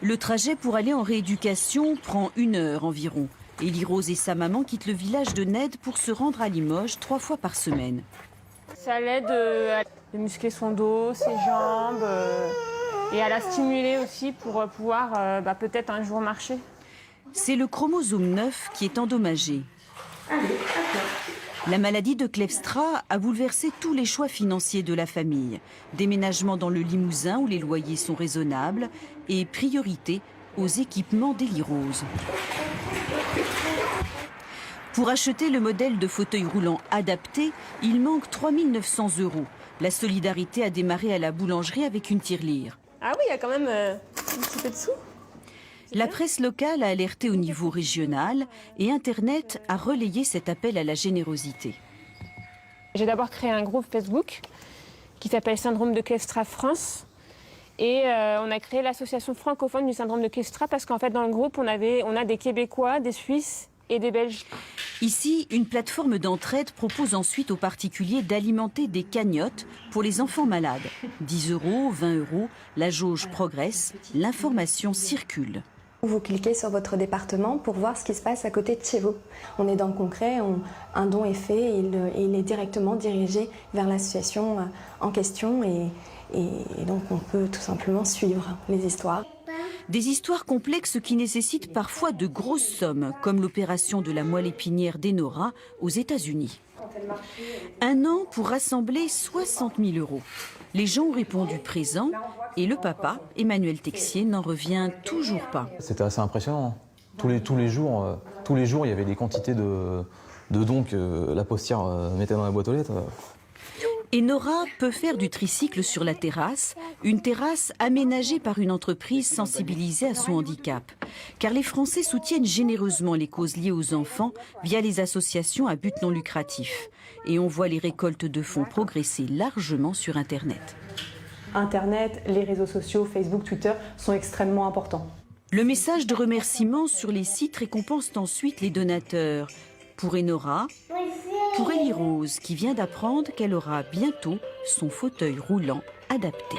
Le trajet pour aller en rééducation prend 1 heure environ. Élie Rose et sa maman quittent le village de Nède pour se rendre à Limoges 3 fois par semaine. Ça l'aide à muscler son dos, ses jambes et à la stimuler aussi pour pouvoir peut-être un jour marcher. C'est le chromosome 9 qui est endommagé. La maladie de Kleefstra a bouleversé tous les choix financiers de la famille. Déménagement dans le Limousin où les loyers sont raisonnables et priorité aux équipements d'Élie Rose. Pour acheter le modèle de fauteuil roulant adapté, il manque 3 900 €. La solidarité a démarré à la boulangerie avec une tirelire. Ah oui, il y a quand même un petit peu de sous. La presse locale a alerté au niveau régional et Internet a relayé cet appel à la générosité. J'ai d'abord créé un groupe Facebook qui s'appelle Syndrome de Kleefstra France. Et on a créé l'association francophone du syndrome de Kleefstra parce qu'en fait dans le groupe on a des Québécois, des Suisses et des Belges. Ici, une plateforme d'entraide propose ensuite aux particuliers d'alimenter des cagnottes pour les enfants malades. 10 €, 20 €, la jauge progresse, l'information circule. Vous cliquez sur votre département pour voir ce qui se passe à côté de chez vous. On est dans le concret, un don est fait et il est directement dirigé vers l'association en question et donc on peut tout simplement suivre les histoires. Des histoires complexes qui nécessitent parfois de grosses sommes, comme l'opération de la moelle épinière d'Enora aux États-Unis. 1 an pour rassembler 60 000 €. Les gens ont répondu présent et le papa, Emmanuel Texier, n'en revient toujours pas. C'était assez impressionnant. Tous les jours, il y avait des quantités de dons que la postière mettait dans la boîte aux lettres. Enora peut faire du tricycle sur la terrasse, une terrasse aménagée par une entreprise sensibilisée à son handicap. Car les Français soutiennent généreusement les causes liées aux enfants via les associations à but non lucratif. Et on voit les récoltes de fonds progresser largement sur Internet. Internet, les réseaux sociaux, Facebook, Twitter sont extrêmement importants. Le message de remerciement sur les sites récompense ensuite les donateurs. Pour Enora, pour Élie Rose, qui vient d'apprendre qu'elle aura bientôt son fauteuil roulant adapté.